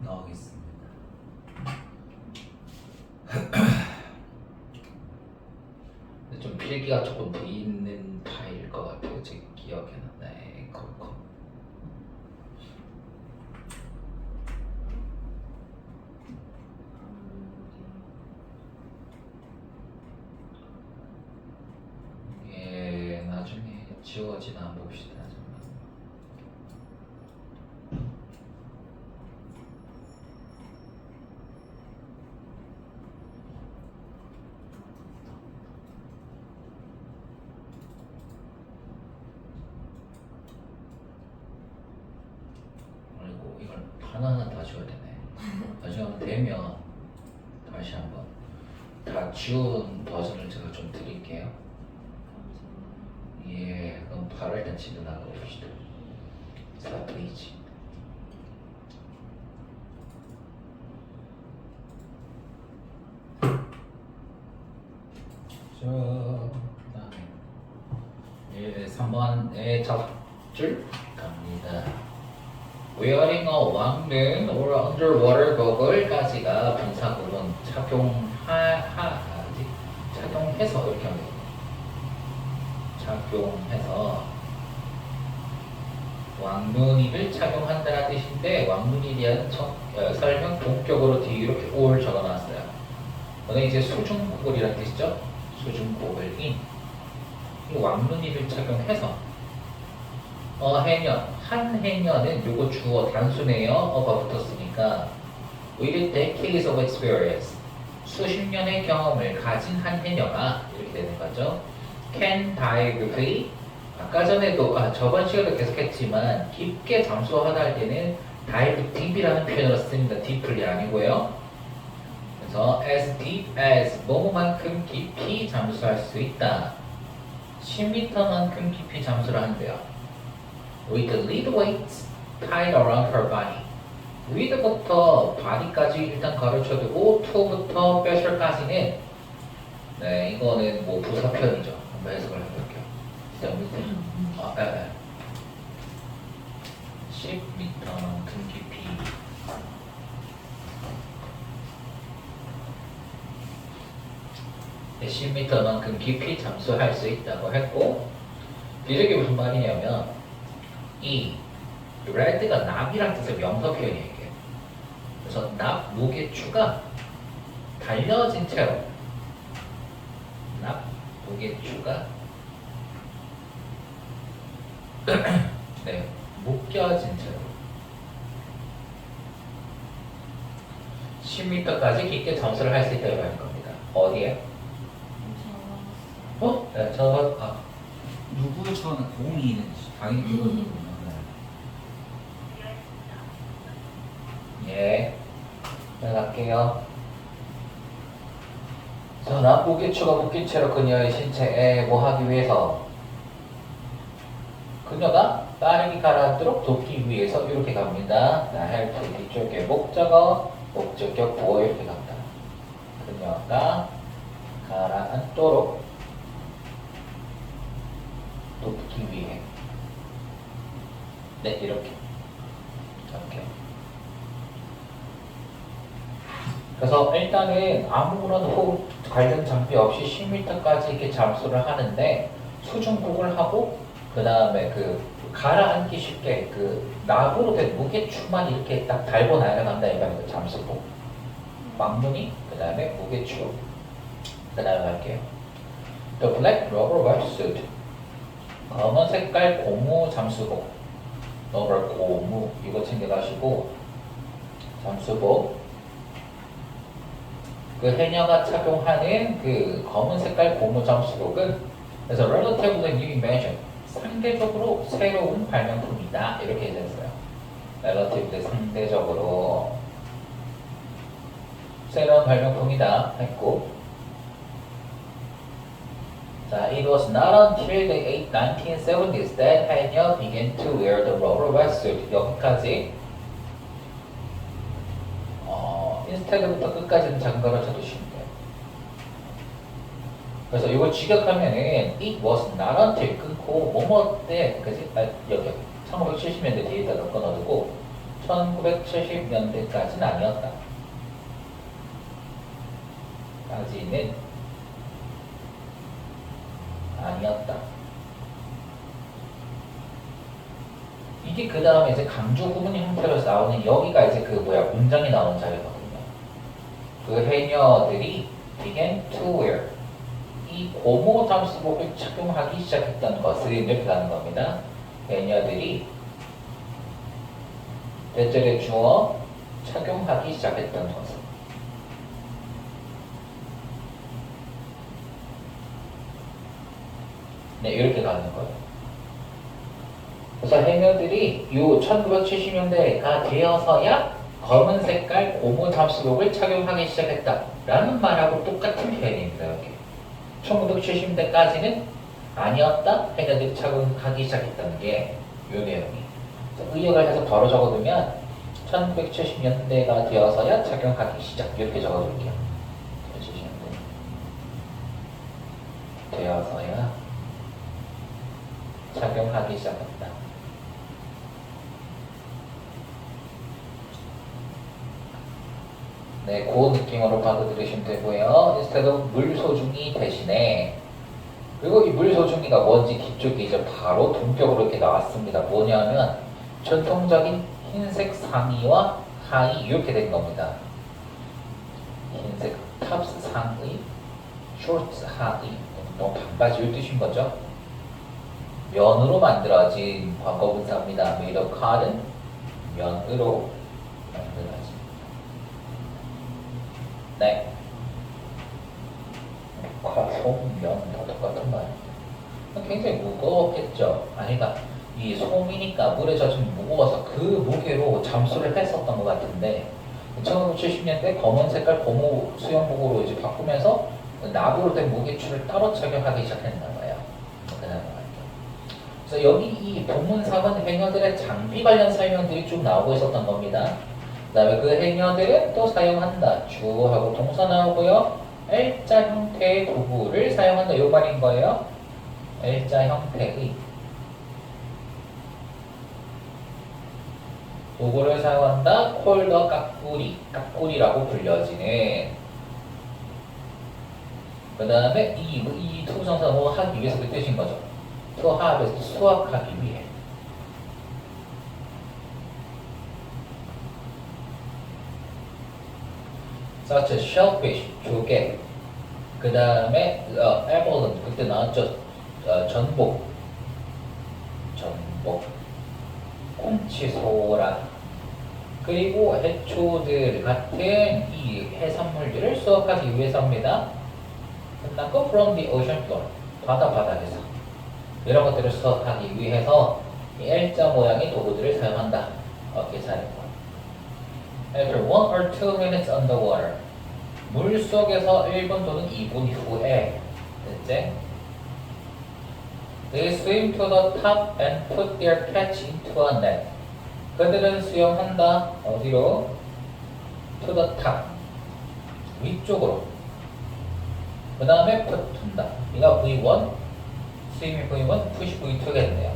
나오겠습니다. 근데 좀 필기가 조금 더 있는 파일일 것 같아요. 제 기억에는. 네, 컴컴. 이게 나중에 지워지나 봅시다. 이걸 하나하나 다 지워야 되네. 나중에 한번 되면 다시 한번 다 지운 버전을 제가 좀 드릴게요. 예, 그럼 바로 일단 집에 나가봅시다. 4페이지. 그다음에 3번의 첫 줄 갑니다. Wearing a 왕눈 or underwater goggle까지가 분사구문 착용해서 이렇게 하면 돼요. 착용해서 왕눈이를 착용한다는 뜻인데 왕눈이에 대한 설명 본격으로 뒤에 이렇게 올 적어놨어요. 오늘 이제 수중고글이라는 뜻이죠. 수중고글인 이 왕눈이를 착용해서 해년, 한 해년은 요거 주어 단순해요. 어가 붙었으니까 with decades of experience 수십 년의 경험을 가진 한 해녀가 이렇게 되는 거죠. can dive deeply 아까 전에도 저번 시간도 계속했지만 깊게 잠수하다 할 때는 dive deep이라는 표현으로 씁니다. deeply 아니고요. 그래서 as deep as 뭐뭐만큼 깊이 잠수할 수 있다. 10m만큼 깊이 잠수를 한대요. with the lead weights tied around her body. with부터 body까지 일단 가르쳐두고 to부터 special까지는 네 이거는 뭐 부사편이죠. 한번 해석을 해볼게요. 진짜 무슨 10m만큼 깊이 네, 10m만큼 깊이 잠수할 수 있다고 했고 이게 무슨 말이냐면 이 red가 납이란 뜻의 명사 표현이에요. 이게. 그래서 납 무게추가 달려진 채로 납 무게추가 네 묶여진 채로 10m까지 깊게 잠수를 할 수 있다고 하는 겁니다. 어디에? 네, 누구 저는 공이는 당연히 그거거든요. 예, 나갈게요. 자, 납무게추가 묶인 채로 그녀의 신체에 뭐 하기 위해서 그녀가 빠르게 가라앉도록 돕기 위해서 이렇게 갑니다. 자, help 뒤쪽에 목적어, 목적격 보어 이렇게 갑니다. 그녀가 가라앉도록 돕기 위해 네, 이렇게 그래서 일단은 아무런 호흡 관련 장비 없이 10m까지 이렇게 잠수를 하는데 수중복을 하고 그 다음에 그 가라앉기 쉽게 그 납으로 된 무게추만 이렇게 딱 달고 날아간다 이거는 잠수복 왕눈이 그 다음에 무게추 그 다음에 갈게요. The black rubber wetsuit 검은 색깔 고무 잠수복 rubber 고무 이거 챙겨가시고 잠수복 그 해녀가 착용하는 그 검은 색깔 고무 잠수복은 그래서 relatively new invention 상대적으로 새로운 발명품이다 이렇게 해줬어요. relatively 상대적으로 새로운 발명품이다 했고, 자, it was not until the 1970s that 해녀 began to wear the rubber wetsuit. 여기까지 인스타그램부터 끝까지는 장가를 쳐두시면 돼요. 그래서 이걸 직역하면은 it was not until 끊고 뭐뭐 때 그지? 여기 1970년대 데이터를 끊어두고 1970년대까지는 아니었다. 까지는 아니었다. 이게 그 다음에 이제 강조 구문 형태로 나오는 여기가 이제 그 문장이 나오는 자리거든요. 그 해녀들이 began to wear 이 고무 잠수복을 착용하기 시작했던 것을 이렇게 가는 겁니다. 해녀들이 대절에 주어 착용하기 시작했던 것을. 네, 이렇게 가는 거예요. 그래서 해녀들이 요 1970년대가 되어서야 검은 색깔 고무 잠수복을 착용하기 시작했다라는 말하고 똑같은 표현입니다. 여기 1970년대까지는 아니었다. 해녀들이 착용하기 시작했다는 게 요 내용이. 의역을 해서 바로 적어두면 1970년대가 되어서야 착용하기 시작 이렇게 적어둘게요. 1970년대 되어서야 착용하기 시작했다. 네, 그 느낌으로 받아들이시면 되고요. instead of 물소중이 대신에 그리고 이 물소중이가 뭔지 뒤쪽에 이제 바로 동격으로 이렇게 나왔습니다. 뭐냐면 전통적인 흰색 상의와 하의 이렇게 된 겁니다. 흰색 탑스 상의, 숏스 하의, 뭐 반바지 이 뜻인 거죠. 면으로 만들어진 과거분사입니다. made of cotton, 면으로 만들어진. 네. 소면 다 똑같은 말. 굉장히 무거웠겠죠. 아니다. 이 솜이니까 물에 젖으면 무거워서 그 무게로 잠수를 했었던 것 같은데 1970년대 검은 색깔 고무 수영복으로 이제 바꾸면서 나부로 된 무게추를 따로 착용하기 시작했나 봐요. 그래서 여기 이 본문사건 해녀들의 장비 관련 설명들이 쭉 나오고 있었던 겁니다. 그 다음에 그 해녀들은 또 사용한다. 주하고 동사 나오고요. L자 형태의 도구를 사용한다. 이 말인 거예요. L자 형태의 도구를 사용한다. 콜더 깍구리, 깍구리라고 불려지는. 그 다음에 이 투부정사 뭐 하기 위해서 그 뜻인 거죠. 수학에서 수학하기 위해. such as shellfish, 조개. 그 다음에 abalone, 그때 나왔죠. 전복, 꽁치소라. 그리고 해초들 같은 이 해산물들을 수확하기 위해서입니다. 끝났고 from the ocean floor, 바닥에서 이런 것들을 수확하기 위해서 이 L자 모양의 도구들을 사용한다. 이렇게 잘했고. After 1 or 2 minutes underwater, 물 속에서 1분 또는 2분 후에 이제 they swim to the top and put their catch into a net. 그들은 수영한다. 어디로? To the top. 위쪽으로. 그 다음에 put 둔다. 이가 V1, 스위밍 V1, push V2겠네요.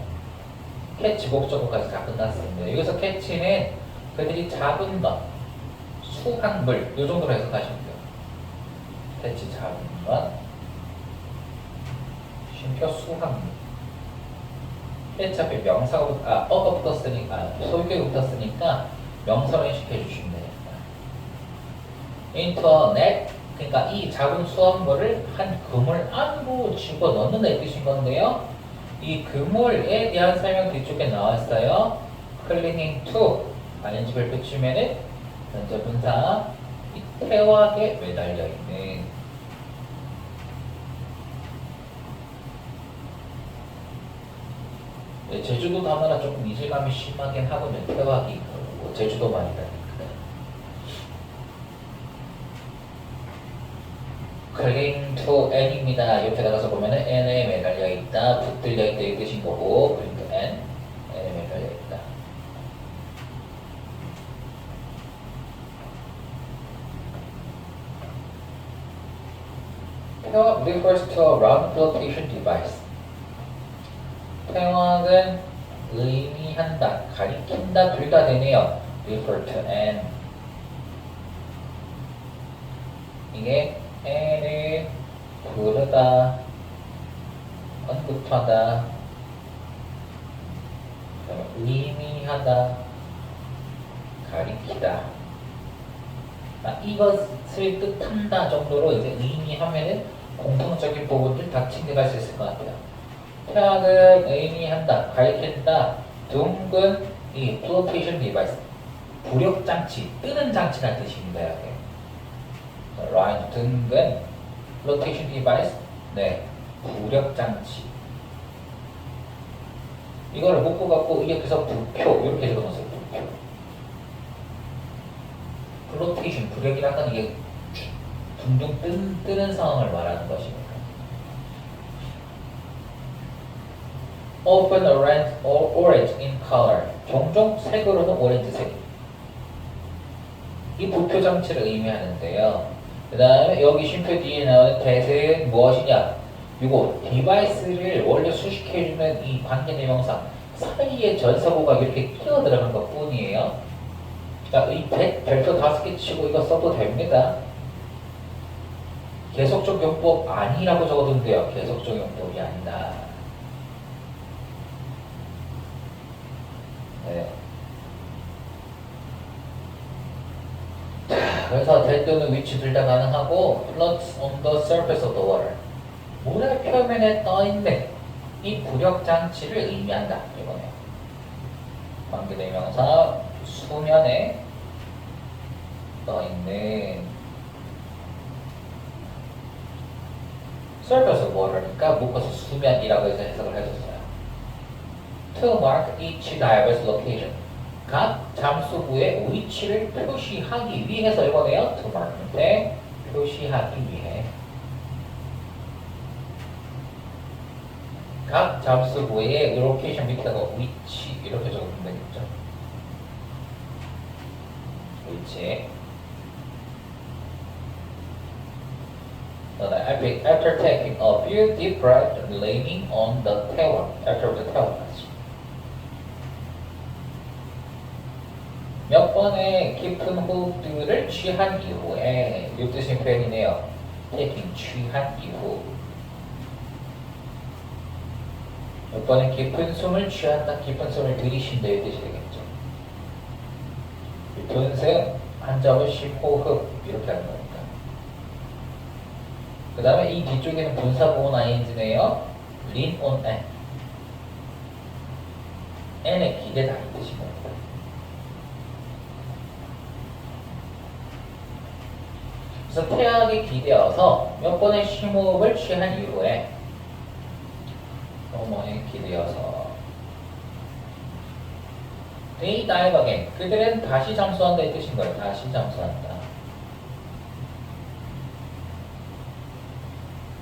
캐치 목적어까지 다 끝났습니다. 여기서 캐치는 그들이 잡은 것, 수확물, 이 정도로 해석하시면 돼요. 캐치 잡은 것, 쉼표 수확물. 캐치 앞에 명사가 어가 붙었으니까, 소유격이 붙었으니까 명사로 인식해주시면 됩니다. into a net, 그러니까 이 작은 수확물을 한 그물 안으로 집어넣는 데 뜻인 건데요. 이 그물에 대한 설명 뒤쪽에 나왔어요. clinging to ING를 붙이면은 현재 분사 이 태왁에 매달려 있는. 네, 제주도 단어라 조금 이질감이 심하긴 하군요. 태화기, 뭐 제주도만이라니까. 클링 to n입니다. 옆에 나가서 보면은 n에 매달려 있다, 붙들려 있다 이 뜻인 거고, 클링 to n, n에 매달려 있다. 태화 refers to a round flotation device. 태화는 의미한다, 가리킨다, 둘 다 되네요. refer to n. 이게 n을 부르다, 언급하다, 의미하다, 가리키다. 이것을 뜻한다 정도로 이제 의미하면은 공통적인 부분들 다 챙겨갈 수 있을 것 같아요. 태양은 의미한다, 가리킨다, 둥근 이 flotation device, 부력 장치, 뜨는 장치라는 뜻입니다. 여기. line 둥근 flotation device, 네, 부력 장치. 이거를 묶고 갖고 이렇게서 부표 이렇게 적어놨어요. 부표. 플로테이션, 부력이란 건 이게 둥둥 뜨는 상황을 말하는 것입니다. Often orange in color. 종종 색으로는 오렌지색. 이 부표 장치를 의미하는데요. 그 다음에 여기 쉼표 뒤에 나오는 대세는 무엇이냐? 이거 디바이스를 원래 수식해주는 이 관계대명사 사이에 전사구가 이렇게 끼어 들어간 것 뿐이에요. 자, 이 별표 5개 치고 이거 써도 됩니다. 계속적 용법 아니라고 적어도 돼요. 계속적 용법이 아니다. 네. 자, 그래서 될 때는 위치 둘 다 가능하고 floats on the surface of the water. 물의 표면에 떠있는 이 부력 장치를 의미한다. 이거네요. 관계대명사 수면에 떠있는 surface of water니까 묶어서 수면이라고 해서 해석을 해줬어요. To mark each diver's location. 각 잠수부의 위치를 표시하기 위해서 이거네요. To mark인데 표시하기 위해. 각 잠수부의 로케이션 밑에다가 위치 이렇게 적으면 되겠죠. 위치. After taking a few deep breaths, leaning on the tail, after the tail. 몇 번의 깊은 호흡들을 취한 이후에 이 뜻인 표현이네요. taking, 취한 이후. 몇 번의 깊은 숨을 취한다, 깊은 숨을 들이쉰다 이 뜻이 되겠죠. 분승, 한 잡을 10호흡 이렇게 하는 거니까. 그 다음에 이 뒤쪽에는 분사구문 ing네요. lean on n. n에 기대다 이 뜻인 겁니다. 그래서 태양에 기대어서 몇 번의 심호흡을 취한 이후에 어머니 기대어서 They dive again. 그들은 다시 잠수한다 이 뜻인 거예요. 다시 잠수한다.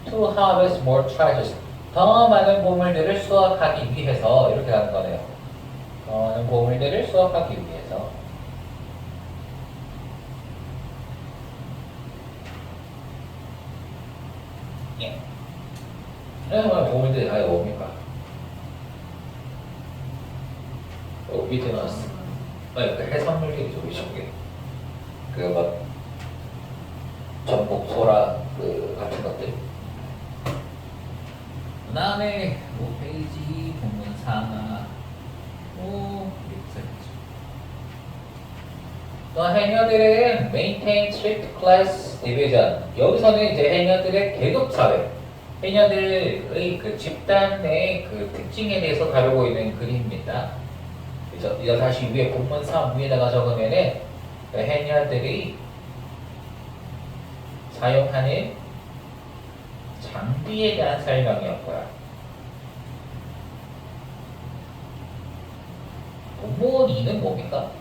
To harvest more treasures. 더 많은 보물들을 수확하기 위해서 이렇게 하는 거네요. 더 많은 보물들을 수확하기 위해서. 예. 보물들이 다 뭡니까? 밑에 나왔어. 그 해산물들이죠, 이쪽에. 전복, 소라, 같은 것들. 그 다음에, 5페이지, 본문상하. 또 해녀들은 maintain strict class division. 여기서는 이제 해녀들의 계급사회, 해녀들의 그 집단 내의 그 특징에 대해서 다루고 있는 글입니다. 그래서 이거 다시 위에 본문 3 위에다가 적으면은 해녀들이 사용하는 장비에 대한 설명이었고요. 본문이는 뭡니까?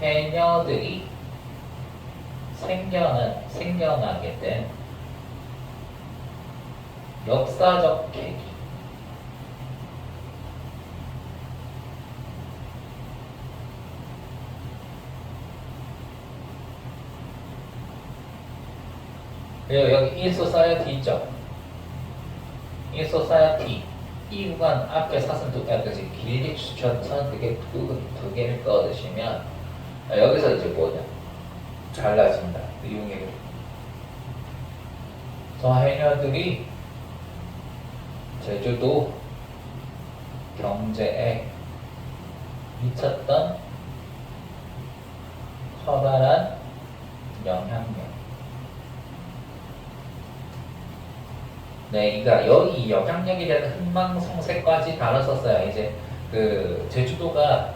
해녀들이 생겨나게 된 역사적 계기. 그리고 여기 이 소사이어티 있죠? 이 소사이어티 이 구간 앞에 사선 두 개까지 길게 추천선 두 개를 꺼드시면 여기서 이제 뭐냐? 잘라진다. 이용해. 저 해녀들이 제주도 경제에 미쳤던 커다란 영향력. 네, 그러니까 여기 영향력이라는 흥망성쇠까지 다뤘었어요. 이제 그 제주도가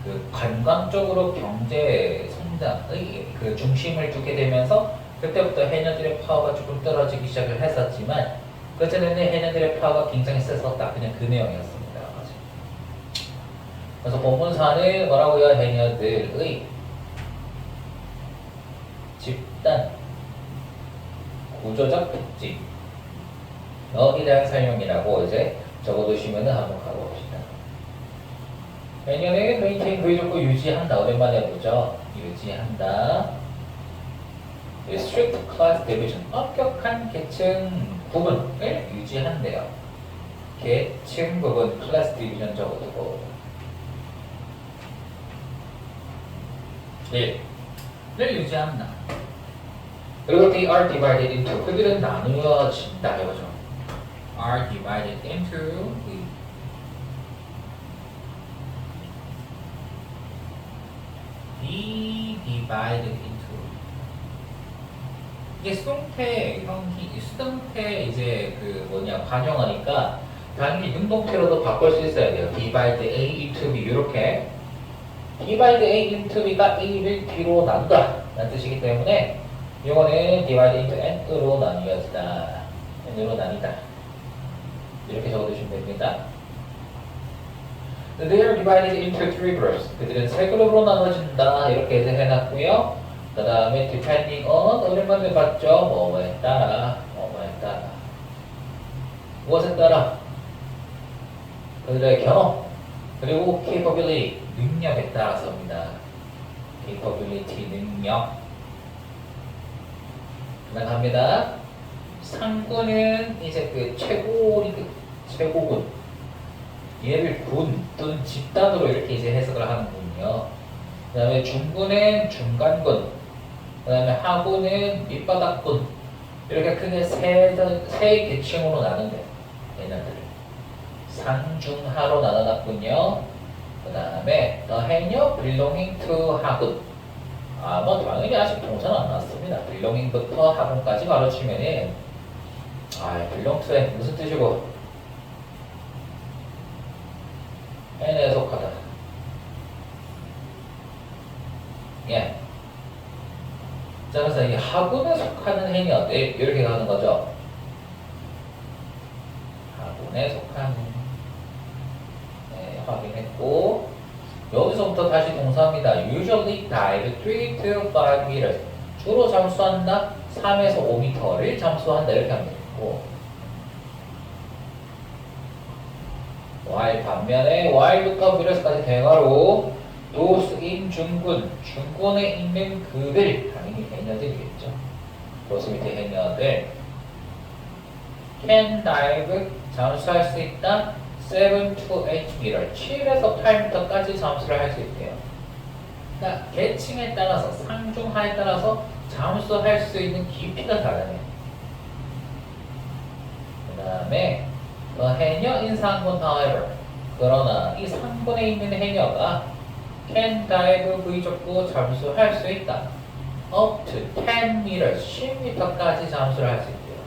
그 관광적으로 경제 성장의 그 중심을 두게 되면서 그때부터 해녀들의 파워가 조금 떨어지기 시작을 했었지만 그전에는 해녀들의 파워가 굉장히 셌었다. 그냥 그 내용이었습니다. 그래서 본문사는 뭐라고요? 해녀들의 집단 구조적 특징 여기에 대한 설명이라고 이제 적어두시면 한번 가봅시다. 해녀는 메인테인 구조적으로 유지한다. 오랜만에 보죠. 유지한다. Strict class division 엄격한 계층 구분을 유지한대요. 계층 구분 class division 적어두고 1을 유지한다. 그리고 they are divided into 그들은 나누어진다 이거죠. are divided into be divided into 이게 수동태 형식 수동태 이제 그 뭐냐 관용어니까 당연히 능동태로도 바꿀 수 있어야 돼요. divide A into B 이렇게 divide A into B가 A를 B로 나눈다 라는 뜻이기 때문에 이거는 divide into N으로 나뉘어지다 N으로 나뉘다 이렇게 적어두시면 됩니다. They are divided into three groups. 그들은 세 그룹으로 나눠진다. 이렇게 해놨고요. 그 다음에 depending on 오랜만에 봤죠. 뭐뭐에 따라 무엇에 따라 그들의 경험 그리고 capability 능력에 따라서입니다. capability 능력 나갑니다. 상군은 이제 그 최고군 얘를 군 또는 집단으로 이렇게 이제 해석을 하는군요. 그 다음에 중군은 중간군, 그 다음에 하군은 밑바닥군 이렇게 크게 세 계층으로 나눈대. 얘네들을 상중하로 나눠놨군요. 그 다음에 the 해녀 belonging to 하군. 뭐 당연히 아직 동사는 안 나왔습니다. belonging부터 하군까지 가르치면은 belong to에 무슨 뜻이고 N에 속하다. 예. 자, 그래서 이 하군에 속하는 해녀들 이렇게 가는 거죠. 하군에 속하는 네, 확인했고 여기서부터 다시 동사입니다. Usually dive 3 to 5 meters. 주로 잠수한다. 3에서 5m를 잠수한다. 이렇게 하면 되고 while 반면에 while부터 mires까지 대괄호 those in 중군에 있는 그들 당연히 해녀들이겠죠. those 밑에 해녀들 can dive 잠수할 수 있다. 7 to 8 meter 7에서 8m까지 잠수를 할 수 있대요. 그러니까 계층에 따라서 상중하에 따라서 잠수할 수 있는 깊이가 다르네요. 그 다음에 해녀 in 상군 however 그러나 이 상군에 있는 해녀가 can dive V족구 잠수할 수 있다. up to 10 meters 10m까지 잠수를 할 수 있대요.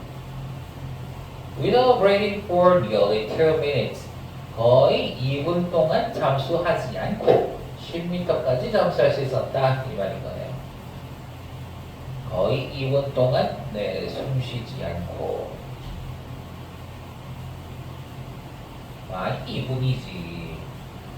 without breathing for nearly 2 minutes 거의 2분 동안 잠수하지 않고 10m까지 잠수할 수 있었다 이 말인 거네요. 거의 2분 동안 숨 쉬지 않고 아니 2분이지.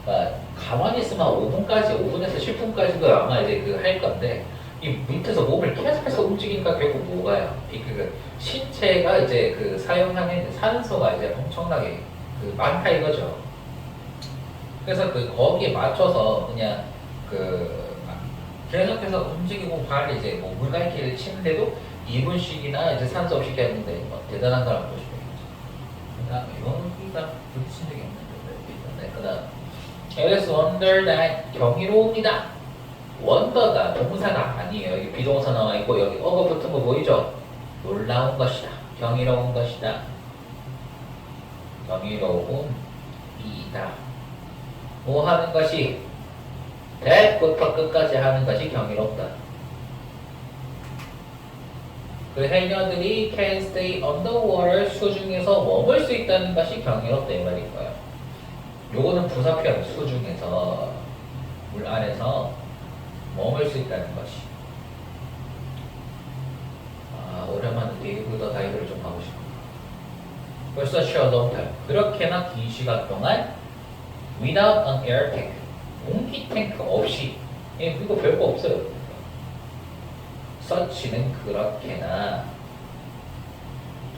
그러니까 가만히 있으면 5분까지, 5분에서 10분까지도 아마 이제 그 할 건데 이 밑에서 몸을 계속해서 움직이니까 결국 뭐가요? 그 신체가 이제 그 사용하는 산소가 이제 엄청나게 그 많다 이거죠. 그래서 그 거기에 맞춰서 그냥 그 계속해서 움직이고 발을 이제 뭐 물갈퀴를 치는데도 2분씩이나 이제 산소 없이 했는데 뭐 대단한 거라고 보시면 되겠죠. 그다음에 여기가 부딪힌 적이 없는데 네, 그다음 It is wonder that 경이로웁니다. 원더가 동사가 아니에요. 여기 비동사 나와 있고 여기 어가 붙은 거 보이죠? 놀라운 것이다. 경이로운 것이다. 경이로운 이다. 뭐 하는 것이 대부터 끝까지 하는 것이 경이롭다. 그 해녀들이 can stay underwater 수중에서 머물 수 있다는 것이 경이롭다 이 말인 거예요. 요거는 부사표현 수중에서 물 안에서 머물 수 있다는 것이. 아 오랜만에 데이브 더 다이브를 좀 하고 싶어. 벌써 such a long time. 그렇게나 긴 시간 동안 without an air tank. 공기 탱크 없이. 이거 별거 없어요. such는 그렇게나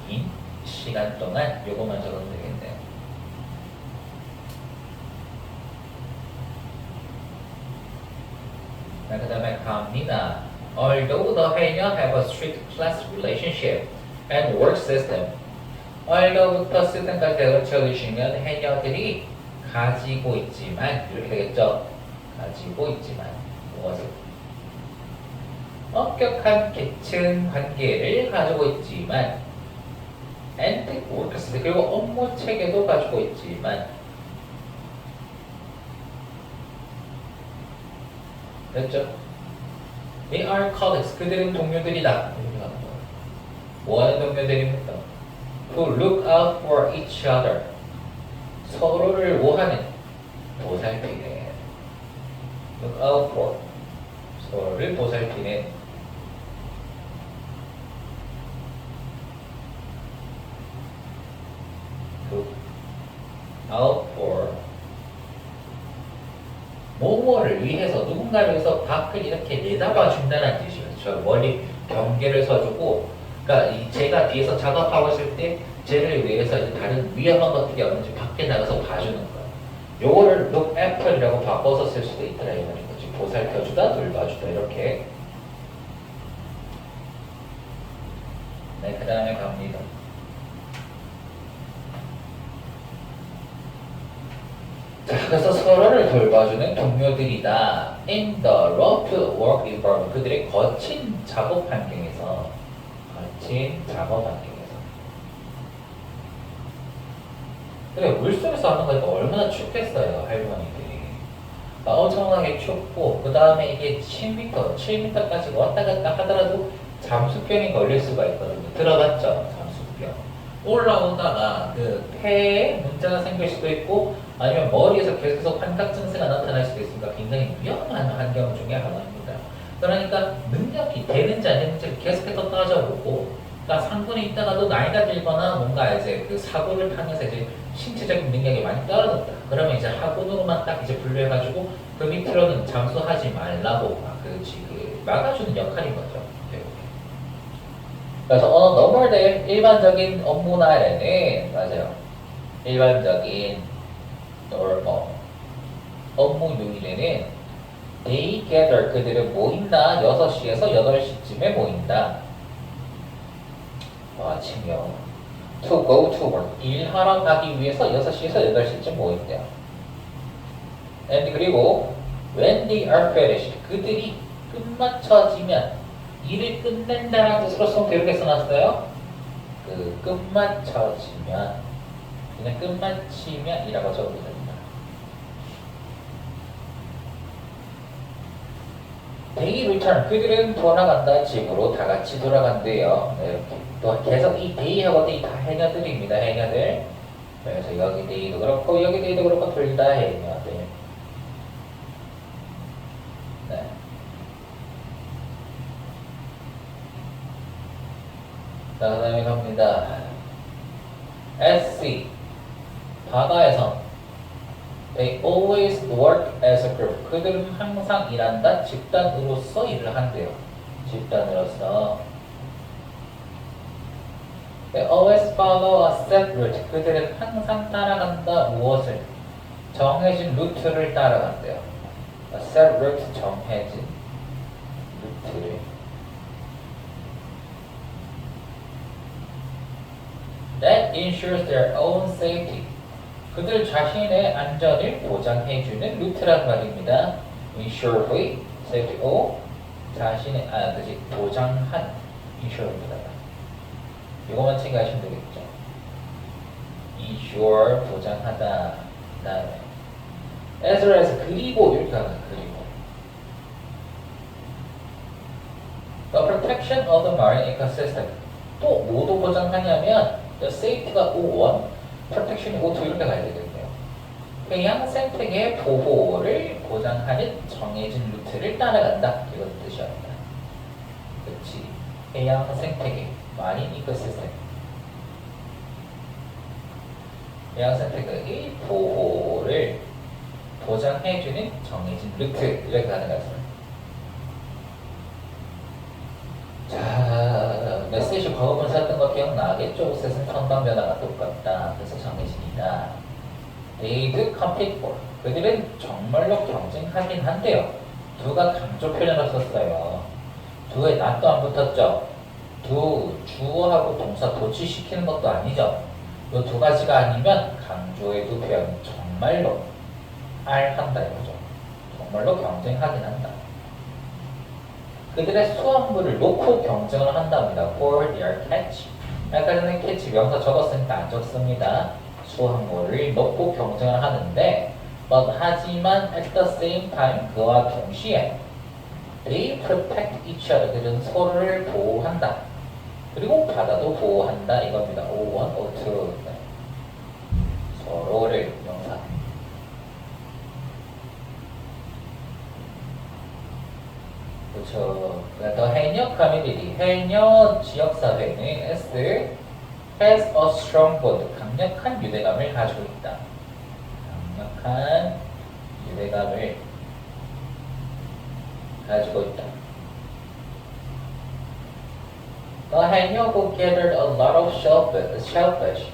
긴 시간 동안 요거만 적으면 되겠네요. 그 다음에 갑니다. Although the 해녀 have a strict class relationship and work system. Although부터 system까지 적으시면 해녀들이 가지고 있지만 이렇게 되겠죠. 가지고 있지만 무엇을? 엄격한 계층 관계를 가지고 있지만 and work system 그리고 업무 체계도 가지고 있지만 됐죠? They are colleagues. 그들은 동료들이다. 뭐하는 동료들입니까? Who look out for each other. 서로를 뭐하는? 보살피네. Look out for. 서로를 보살피는. Look out for. 뭐뭐를 위해서 누군가를 위해서 밖을 이렇게 내다봐 준다는 뜻이에요. 저 멀리 경계를 서주고, 그러니까 제가 뒤에서 작업하고 있을 때 쟤를 위해서 이제 다른 위험한 것들이 없는지 밖에 나가서 봐주는 거예요. 요거를 look after이라고 바꿔서 쓸 수도 있더라 이 말인 거지. 보살펴주다, 돌봐주다 이렇게. 네, 그 다음에 갑니다. 자, 그래서 서로를 돌봐주는 동료들이다. In the rough work environment. 그들의 거친 작업 환경에서. 거친 작업 환경에서. 그래, 물속에서 하는 거니까 얼마나 춥겠어요, 할머니들이. 엄청나게 춥고, 그 다음에 이게 7m, 7m까지 왔다 갔다 하더라도 잠수병이 걸릴 수가 있거든요. 들어봤죠? 잠수병. 올라오다가 그 폐에 문제가 생길 수도 있고, 아니면 머리에서 계속 환각 증세가 나타날 수도 있으니까 굉장히 위험한 환경 중에 하나입니다. 그러니까 능력이 되는지 안 되는지 계속해서 따져보고, 그러니까 상군에 있다가도 나이가 들거나 뭔가 이제 그 사고를 타면서 이제 신체적인 능력이 많이 떨어졌다. 그러면 이제 하군으로만 딱 이제 분류해가지고 그 밑으로는 잠수하지 말라고 그 막아주는 역할인 거죠. 그래서 너멀들 일반적인 업무 날에는 맞아요. 일반적인 업무 요일에는 they gather 그들은 모인다. 6시에서 8시쯤에 모인다. 아침이요. to go to work 일하러 가기 위해서 6시에서 8시쯤 모인대요. and 그리고 when they are finished 그들이 끝마쳐지면 일을 끝낸다라는 뜻으로 송 이렇게 써놨어요. 그 끝마쳐지면 그냥 끝마치면 이라고 적어도 됩니다. They return 그들은 돌아간다. 집으로 다 같이 돌아간대요. 네, 이렇게 또 계속 이 day하고 day 다 해녀들입니다. 해녀들. 그래서 여기 day도 그렇고 여기 day도 그렇고 둘 다 해녀들. 네. 자, 그 다음에 갑니다. SC 바다에서 They always work as a group. 그들은 항상 일한다. 집단으로서 일을 한대요. 집단으로서. They always follow a set route. 그들은 항상 따라간다. 무엇을? 정해진 루트를 따라간대요. A set route, 정해진 루트를. That ensures their own safety. 그들 자신의 안전을 보장해주는 루트란 말입니다. Ensure, safety, o 자신의 그지 보장한 ensure입니다. 이거만 챙겨하시면 되겠죠. Ensure 보장하다. 다음에 as well as 그리고 이렇게 하면 그리고 The protection of the marine ecosystem. 또 뭐도 보장하냐면 the safety가 O1 프로텍션이 O2 이렇게 가야 되겠네요. 해양 생태계 보호를 보장하는 정해진 루트를 따라간다. 이런 뜻이었다. 그렇지. 해양 생태계, 마린 이코시스템. 해양 생태계의 보호를 보장해주는 정해진 루트 이렇게 가는 것입니다. 자, 메시지 과거분 썼던 거 기억나겠죠? 셋은 선방 변화가 똑같다. 그래서 정해진이다. They do compete for. 그들은 정말로 경쟁하긴 한데요. 두가 강조 표현을 썼어요. 두에 낫도 안 붙었죠? 두, 주어하고 동사 도치시키는 것도 아니죠? 이 두 가지가 아니면 강조의 두 표현 정말로 한다 이거죠. 정말로 경쟁하긴 한다. 그들의 수확물을 놓고 경쟁을 한답니다. For their catch. 아까 전에 catch 명사 적었으니까 안 적습니다. 수확물을 놓고 경쟁을 하는데 but 하지만 at the same time 그와 동시에 they protect each other. 그들은 서로를 보호한다. 그리고 바다도 보호한다 이겁니다. O1, O2 서로를 명사. 그렇죠. 더 해녀 커뮤니티, 해녀 지역사회는 S has a strong bond, 강력한 유대감을 가지고 있다. 강력한 유대감을 가지고 있다. The 해녀 who gathered a lot of shellfish.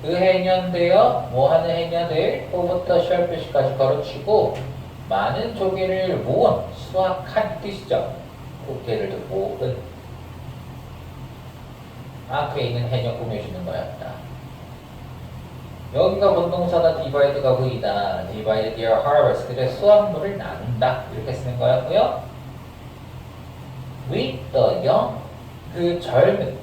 그 해녀인데요, 뭐 하는 해녀들? who부터 shellfish까지 걸어치고 많은 조개를 모은, 수확한 뜻이죠. 조개를 모은. 앞에 있는 해녀 꾸며주는 거였다. 여기가 본동사다. divide가 V이다. divide their harvest. 그들의 수확물을 나눈다. 이렇게 쓰는 거였고요. with the young. 그 젊은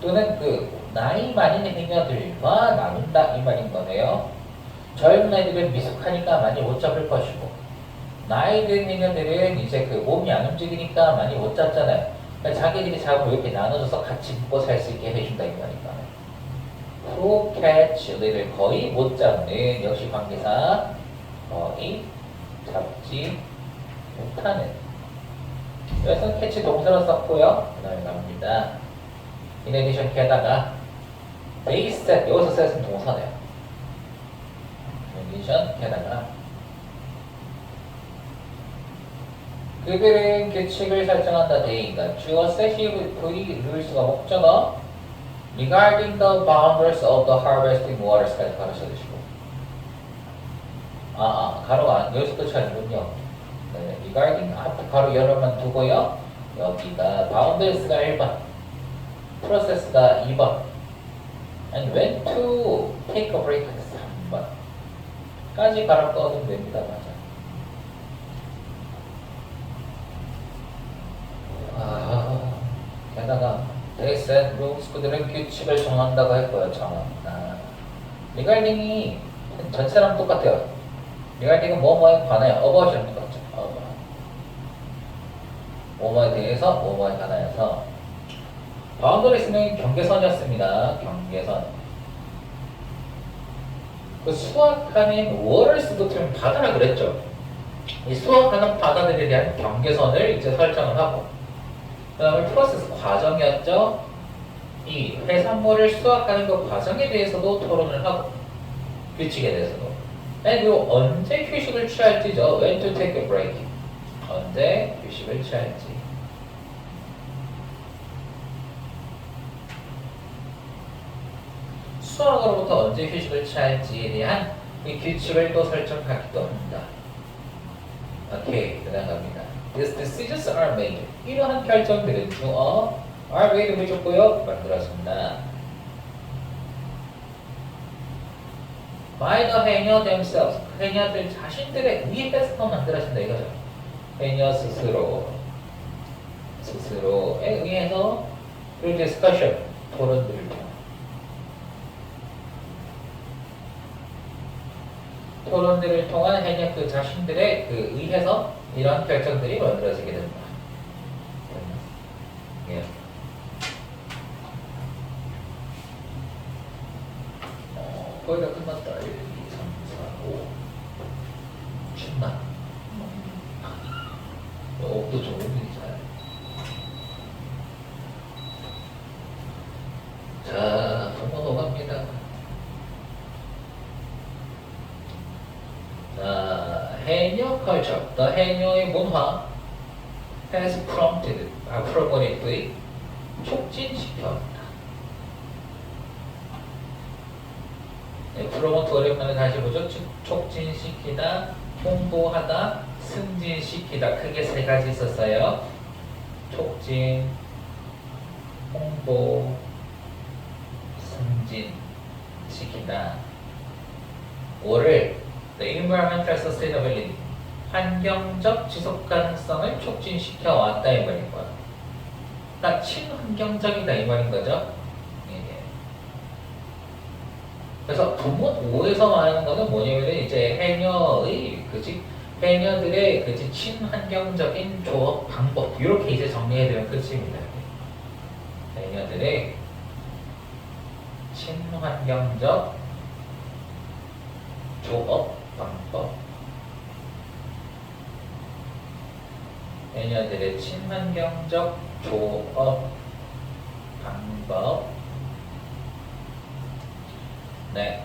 또는 그 나이 많은 해녀들과 나눈다. 이 말인 거네요. 젊은 애들은 미숙하니까 많이 못 잡을 것이고 나이 든 해녀들은 이제 그 몸이 안 움직이니까 많이 못 잡잖아요. 그러니까 자기들이 잡고 이렇게 나눠줘서 같이 먹고 살 수 있게 해준다 이 말입니다. To catch, 너희들 거의 못 잡는 역시 관계사 거의 잡지 못하는. 여기서 catch 동사로 썼고요. 그 다음에 갑니다. In addition 게다가 they set, 여기서 set은 동사네요. In addition 게다가 그들은 규칙을 설정한다. They가 주어 set이 V rules가 목적어 regarding the boundaries of the harvesting waters까지 가르쳐 주시고 가로가 여기서 끝이 아니군요. 네, regarding 앞에 가로 열어만 두고요. 여기가 boundaries가 1번 process가 2번 and when to take a break 3번 까지 가로 꺼두면 됩니다. 맞아. 게다가 they set rules, 그들은 규칙을 정한다고 했고요. 정한다. regarding이 전체랑 똑같아요. regarding은 뭐뭐에 관하여, about이랑 똑같죠. 뭐뭐에 대해서, 뭐뭐에 관하여서. boundaries는 경계선이었습니다. 경계선. 그 수확하는 waters도 좀 바다라 그랬죠. 이 수확하는 바다들에 대한 경계선을 이제 설정을 하고 그 다음에 프로세스 과정이었죠. 이 해산물을 수확하는 그 과정에 대해서도 토론을 하고 규칙에 대해서도. 그리고 언제 휴식을 취할지죠. When to take a break. 언제 휴식을 취할지. 수학으로부터 언제 휴식을 취할지에 대한 이 규칙을 또 설정하기도 합니다. 오케이, 그다음 갑니다. These decisions are made. 이러한 결정들은 are made 해줬고요. 만들어진다. by the 해녀 themselves. 해녀들 자신들의 의해서 만들어진다 이거죠. 해녀 스스로에 의해서 그리고 discussion, 토론들을 통해. 토론들을 통한 해녀 그 자신들의 그 의해서 이러한 결정들이 만들어지게 된다. 예. 거의 다 끝났다. 1, 2, 3, 4, 5. 신나. 옷도 좋은 일이 잘. 자, 한번 오갑니다. 자, 해녀 컬처, 해녀의 문화 has prompted, promoted, 촉진시켰다. 네, 프로모트 오랜만에 다시 보죠. 촉진시키다, 홍보하다, 승진시키다. 크게 세 가지 있었어요. 촉진, 홍보, 승진시키다. 5를 The environmental sustainability, 환경적 지속 가능성을 촉진시켜 왔다 이 말인 거야. 그러니까 친환경적이다 이 말인 거죠. 예. 그래서 부문 5에서 말하는 거는 뭐냐면 이제 해녀의 해녀들의 친환경적인 조업 방법 이렇게 이제 정리해두면 끝입니다. 해녀들의 친환경적 조업 방법. 해녀들의 친환경적 조업 방법. 네.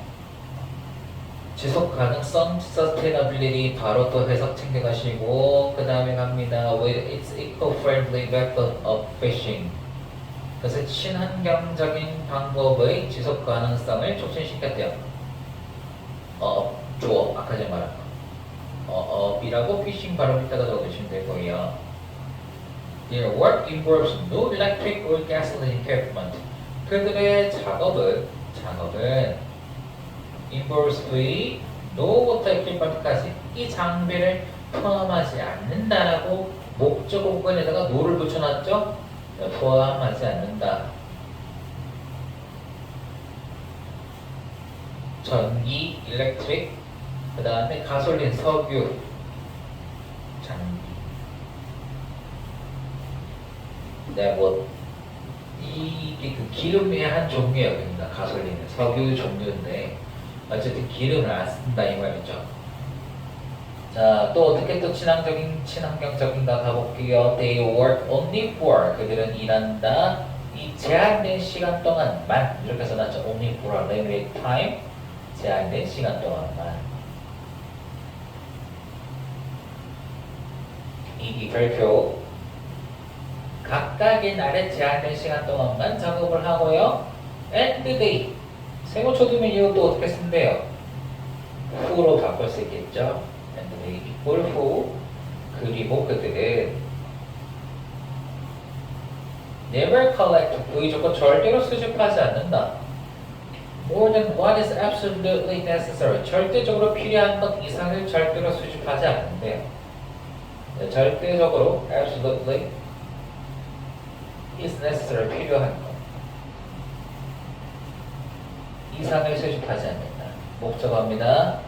지속 가능성, sustainability 바로 또 해석 챙겨가시고 그 다음에 갑니다. With its eco-friendly method of fishing. 그래서 친환경적인 방법의 지속 가능성을 촉진시켰대요. 조업, 아까 전에 말한 거. 업이라고 피싱 바로 밑에다 적어주시면 되고요. Their work involves no electric or gasoline equipment. 그들의 작업은 involves no water equipment까지 이 장비를 포함하지 않는다라고 목적어 부분에다가 no를 붙여놨죠? 포함하지 않는다. 전기, 일렉트릭, 그 다음에 가솔린, 석유, 장비. 네, 이게 그 기름의 한 종류예요. 그러니까 가솔린은 석유 종류인데 어쨌든 기름을 안 쓴다 이 말이죠. 자, 또 어떻게 또 친환경적인가 가볼게요. They work only for, 그들은 일한다. 이 제한된 시간 동안만 이렇게 써놨죠. Only for a limited time. 제한된 시간 동안만. 이 별표 각각의 날에 제한된 시간 동안만 작업을 하고요. And they 세모초두면 이것도 어떻게 쓴대요? who로 바꿀 수 있겠죠. And they equal who. 그리고 그들은 never collect, 의 조건 절대로 수집하지 않는다. More than what is absolutely necessary. 절대적으로 필요한 것 이상을 절대로 수집하지 않는데요. 네, 절대적으로 absolutely is necessary 필요한 것 이상을 수집하지 않는다. 목적어입니다.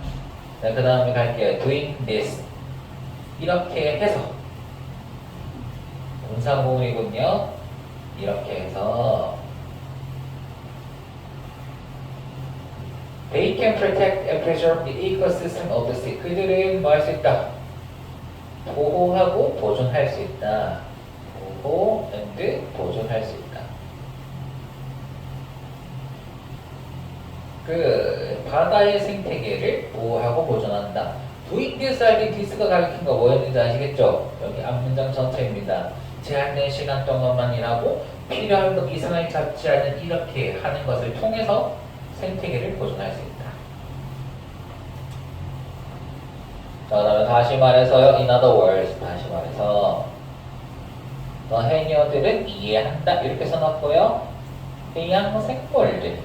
네, 그 다음에 갈게요. Doing this. 이렇게 해서 동사구문이군요. 이렇게 해서 They can protect and preserve the ecosystem of the sea. 그들은 뭐 할 수 있다? 보호하고 보존할 수 있다. 보호 and 보존할 수 있다. 그 바다의 생태계를 보호하고 보존한다. doing this 할 때 this가 가리킨 거 뭐였는지 아시겠죠? 여기 앞문장 전체입니다. 제한된 시간 동안만 일하고 필요한 것 이상을 잡지 않는 이렇게 하는 것을 통해서 생태계를 보존할 수 있다. 자, 그다음에 다시 말해서요. In other words, 다시 말해서 해녀들은 이해한다 이렇게 써놨고요. 해양 생물들,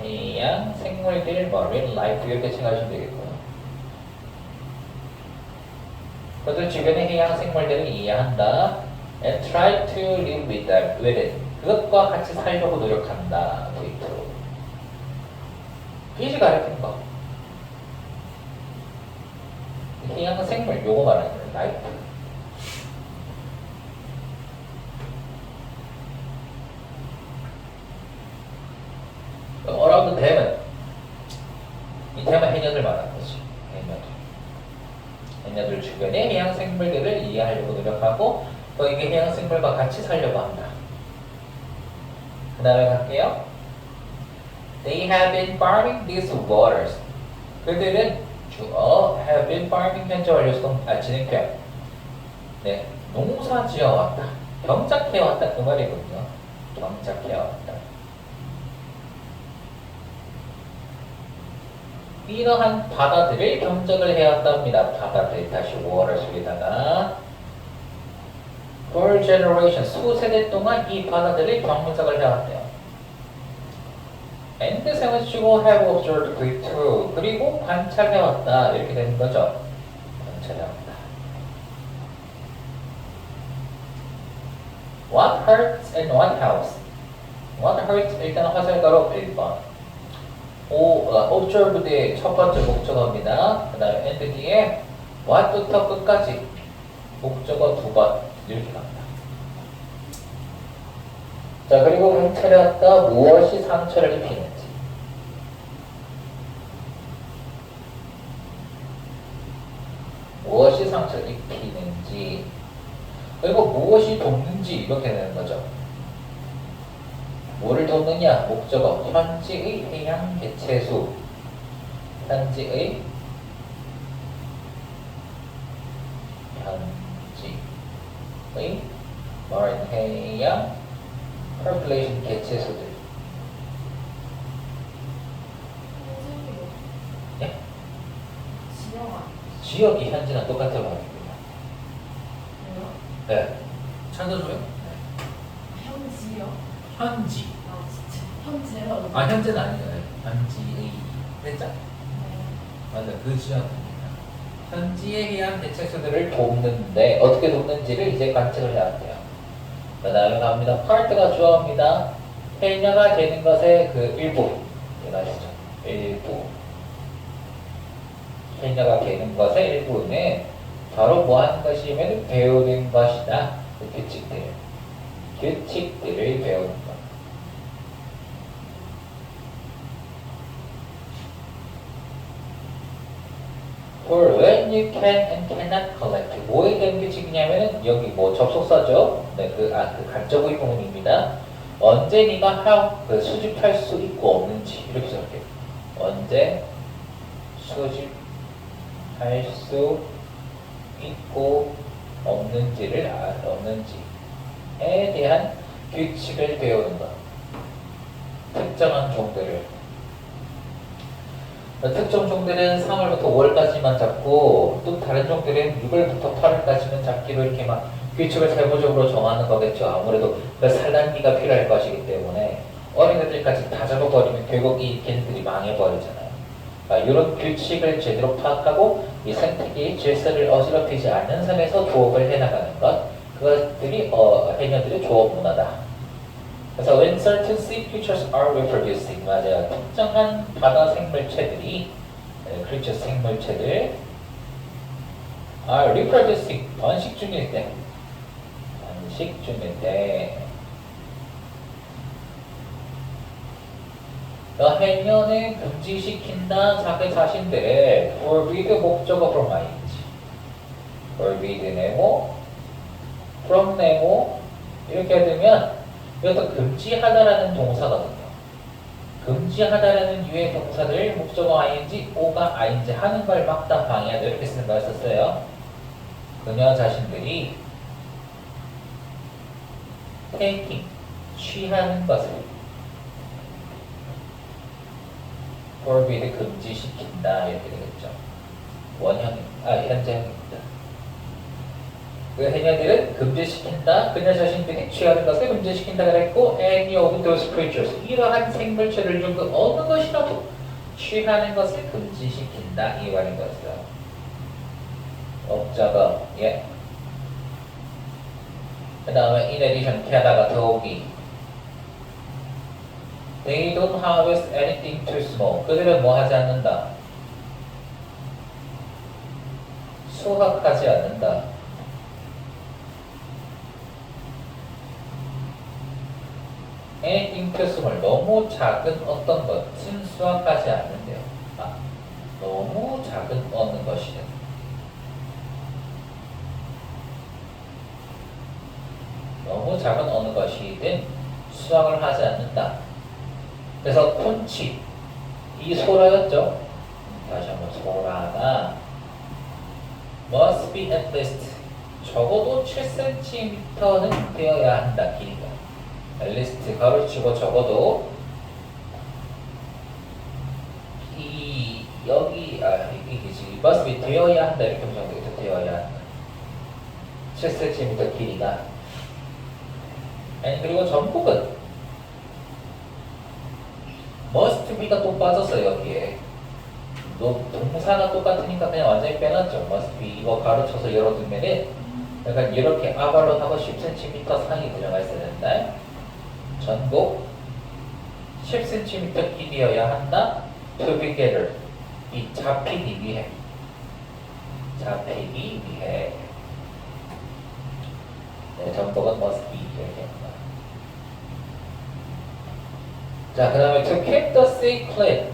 해양 생물들, marine life 이렇게 칭하시면 되겠고요. 그들 주변의 해양 생물들을 이해한다. And try to live with it. 그것과 같이 살려고 노력한다. 비지 가르치는 거. 해양 생물 요거 말하는 거예요. 라이프. 어라운드 댐은 이 댐은 해녀들 말하는 거지. 해녀들 주변의 해양 생물들을 이해하려고 노력하고 또 이게 해양 생물과 같이 살려고 한다. 그 다음에 갈게요. They have been farming these waters. 그들은 have been farming 현재 완료성 진행형. 네, 농사 지어왔다. 경작해왔다 그 말이거든요. 경작해왔다. 이러한 바다들을 경작을 해왔답니다. 바다들 다시 waters 위에다가 for generation 수세대 동안 이 바다들을 경작을 해왔대요. and 세워주고 have observed it too. 그리고 관찰해왔다 이렇게 되는 거죠. 관찰해왔다. What hurts and what helps? What hurts 일단 화살가로 1번. observed의 첫 번째 목적어입니다. 그 다음에 and 뒤에 what부터 끝까지 목적어 2번 이렇게 갑니다. 자, 그리고 관찰해왔다. 무엇이 상처를 입히는지. 무엇이 상처를 입히는지. 그리고 무엇이 돕는지 이렇게 되는 거죠. 뭐를 돕느냐? 목적어. 현지의 해양 개체수. 현지의 marine 해양 population 개체수들. 예? 지역이 현지랑 똑같은 말입니다. 네. 찾아줘요. 현지요? 현지. 아 진짜 현지요? 현재는 아니에요. 현지의 회자. 맞아, 그 지역입니다. 현지의 해양 개체수들을 돕는데 어떻게 돕는지를 이제 관측을 해야 돼요. 그 다음에 갑니다. part가 주어입니다. 해녀가 되는 것의 그 일부. 이해가시죠? 일부. 해녀가 되는 것의 일부는 바로 뭐 하는 것이면 배우는 것이다. 그 규칙들. 규칙들을 배우는 것. For when you can and cannot collect. 뭐에 대한 규칙이냐면은 여기 뭐 접속사죠. 네, 그 간접의 부분입니다. 언제 네가 수집할 수 있고 없는지 이렇게 생각해요. 언제 수집할 수 있고 없는지에 대한 규칙을 배우는 것. 특정한 종들을. 특정 종들은 3월부터 5월까지만 잡고 또 다른 종들은 6월부터 8월까지만 잡기로 이렇게 막 규칙을 세부적으로 정하는 거겠죠. 아무래도 그 산란기가 필요할 것이기 때문에 어린애들까지 다 잡아버리면 결국 이 걔네들이 망해버리잖아요. 그러니까 이런 규칙을 제대로 파악하고 이 생태계의 질서를 어지럽히지 않는 선에서 조업을 해나가는 것, 그것들이 해녀들의 조업 문화다. 그래서 when certain sea creatures are reproducing, 맞아요. 특정한 바다 생물체들이, creature 생물체들 are reproducing, 번식 중일 때, 해녀는 금지시킨다 자기 자신들을 forbid 목적어 from ing, forbid 네모, from 네모 이렇게 되면 이것도 금지하다라는 동사거든요. 금지하다라는 유의 동사들 목적어 ing, 오가 ing 하는 걸 막다 방해하다 이렇게 쓰는 거였었어요. 그녀 자신들이 taking, 취하는 것을 forbid, 금지시킨다 이렇게 되겠죠. 현재형입니다. 그 해녀들은 금지시킨다. 그녀 자신들이 취하는 것을 금지시킨다 그랬고 any of those creatures, 이러한 생물체를 중 그 어느 것이라도 취하는 것을 금지시킨다 이 말인 거였어요. 목적어 예. 그 다음에 in addition 게다가 더욱이 they don't harvest anything too small, 그들은 뭐 하지 않는다? 수확하지 않는다. anything too small, 너무 작은 어떤 것은 수확하지 않는데요. 너무 작은 어느 것이든 너무 작은 어느 것이든 수확을 하지 않는다. 그래서 콘치, 이 소라였죠. 다시 한번 소라가 must be at least, 적어도 7cm는 되어야 한다. 길이가 at least 가로치고 적어도 여기 이게지 must be 되어야 한다 이렇게 보면 되겠죠. 되어야 한다. 7cm 길이가. 아니 그리고 전복은 must be가 또 빠졌어요. 여기에 동사가 똑같으니까 그냥 완전히 빼놨죠. must be 이거 가로쳐서 열어두면은 약간 이렇게 아발론하고 10cm 상이 들어가 있어야 된다. 전복 10cm 길이여야 한다. to be gathered, 이 잡히기 위해 네, 전복은 must be 이렇게 합니다. 자, 그 다음에 to keep the sea clean,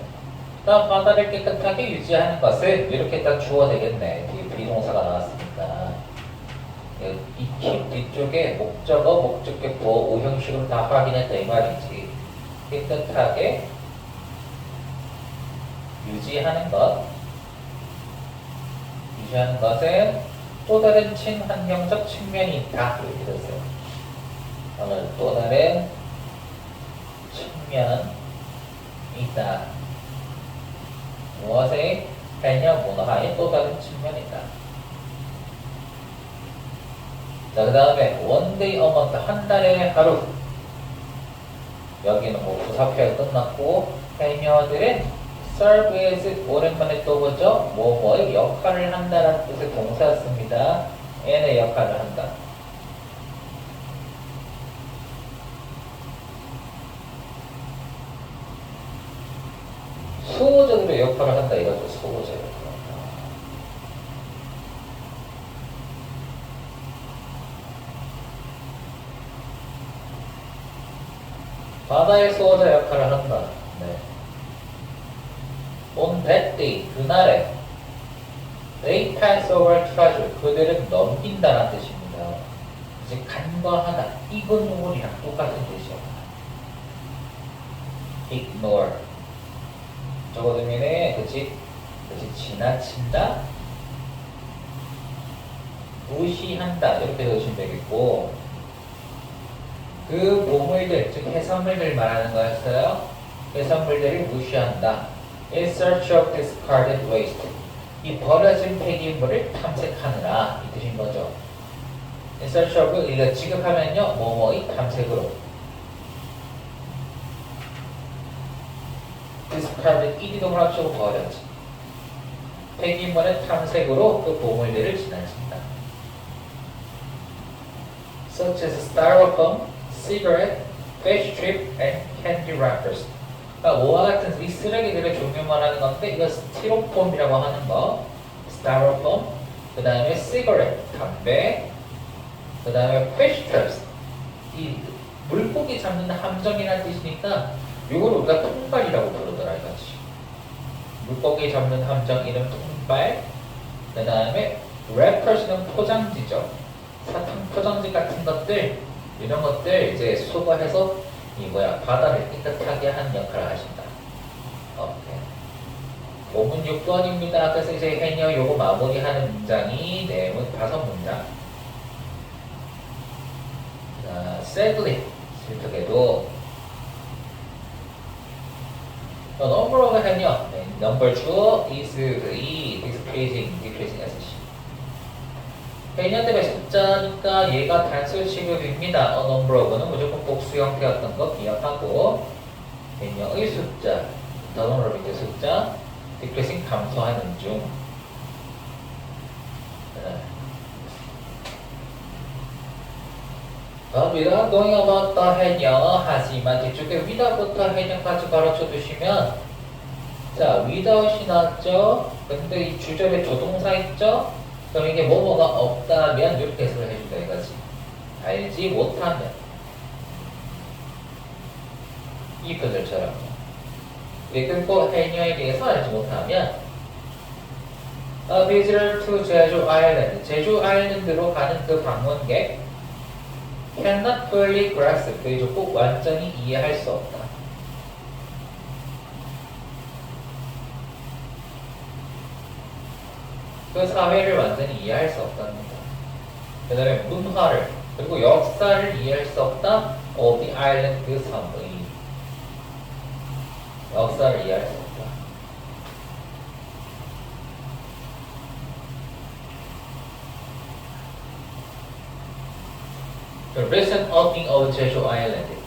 바다를 깨끗하게 유지하는 것을 이렇게 딱 주어 되겠네. 뒤에 비동사가 나왔으니까 이 keep 뒤쪽에 목적어, 목적격, 보어, 오형식으로 다 확인했다 이 말이지. 깨끗하게 유지하는 것은 또 다른 친환경적 측면이 있다 이렇게 됐어요. 오늘 또 다른 측면이 있다. 무엇에 해녀 문화의 또 다른 측면이다. 자, 그 다음에 one day a month, 한 달에 하루. 여기는 뭐 부사표가 끝났고 해녀들은 serve as, 오랜만에 또 보죠. 뭐뭐의 역할을 한다라는 뜻의 동사였습니다. n의 역할을 한다. 수호적으로 역할을 한다 이거죠. 수호적 역할을 한다. 바다의 수호자 역할을 한다. 네. On that day, 그날에 they pass over treasure, 그들은 넘긴다라는 뜻입니다. 이제 간과하다, 이그노어이랑 똑같은 뜻이야. ignore, 적어두면은 그치 지나친다, 무시한다 이렇게 넣으시면 되겠고, 그 보물들, 즉 해산물들 말하는 거였어요. 해산물들을 무시한다. In search of discarded waste, 이 버려진 폐기물을 탐색하느라 이 뜻인 거죠. In search of, 이거 지급하면요 뭐뭐의 탐색으로. discarded, 이 동을 합치고 버렸지. 폐기물의 탐색으로 그 보물들을 지나친다. Such as styrofoam, cigarette, fish strip, and candy wrappers. 그러니까 뭐와 같은 이 쓰레기들의 종류 말하는 건데, 이거 스티로폼이라고 하는 거, styrofoam, 그 다음에 cigarette, 담배, 그 다음에 fish traps, 이 물고기 잡는 함정이라는 뜻이니까 이걸 우리가 통발이라고 부르더라 이거지. 물고기 잡는 함정 이름 통발, 그 다음에 wrappers는 포장지죠. 사탕 포장지 같은 것들, 이런 것들 이제 수거해서 바다를 깨끗하게 하는 역할을 하신다. 오케이. 본문 6번입니다. 그래서 이제 해녀 요거 마무리하는 문장이 내문 5문장. 자, sadly, 슬프게도 the number of 해녀, number 2 is decreasing as 해녀들의 숫자니까 얘가 단수 취급입니다. a number of는 무조건 복수 형태였던 거 기억하고 해녀의 숫자, the number of 의 숫자 decreasing 감소하는 중. without going about the 해녀 하지만 뒤쪽에 without부터 해녀까지 가르쳐 두시면 자 without이 나왔죠. 근데 이 주절에 조동사 있죠. 그럼 이게 뭐뭐가 없다면 이렇게 해석을 해준다 이거지. 알지 못하면 이 표절처럼 그리고 해녀에 대해서 알지 못하면 A visitor to 제주 아일랜드 제주 아일랜드로 가는 그 방문객 cannot fully grasp 그게 꼭 완전히 이해할 수 없다. 그 사회를 완전히 이해할 수 없답니다. 그 다음에 문화를 그리고 역사를 이해할 수 없다. of the island 그 섬의 역사를 이해할 수 없다. The recent opening of 제주 아일랜드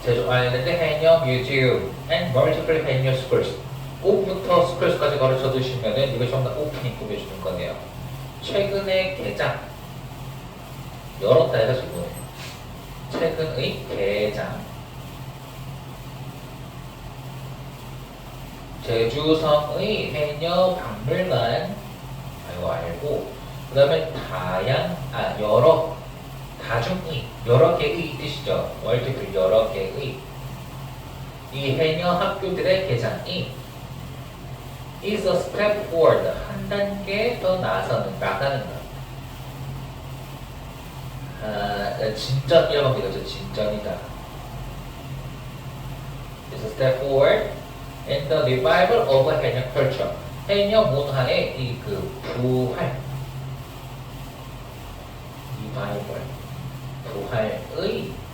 제주 아일랜드 해녀 뮤지엄 and multiple 해녀 schools 5부터 스쿨스까지 가르쳐 두시면은 이거 전부 다 오프닝 꾸며주는 거네요. 최근의 개장 열었다 해가지고 최근의 개장 제주성의 해녀 박물관 알고 그 다음에 여러 다중의 여러 개의 뜻이죠. 월드클 여러 개의 이 해녀 학교들의 개장이 is a step forward 한 단계 더 나가는 거. 진전이라고 하면 이거죠. 진전이다. is a step forward in the revival of 해녀 culture. 해녀 문화의 이 그 부활.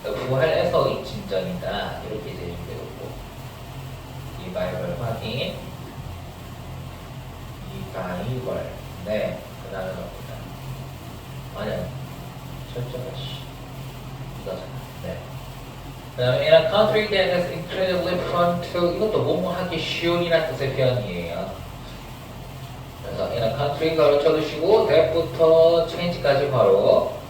부활에서의 진전이다. 이렇게 이제 되고 리바이벌 확인. 리바이벌. 네, 그 다음에 갑니다. 아니야, 철저가 이거잖아. 네. 그 다음에 in a country that is incredibly prone to 이것도 뭐뭐 하기 쉬운이라는 뜻의 표현이에요. 그래서 in a country 가르쳐 두시고 that부터 change까지 바로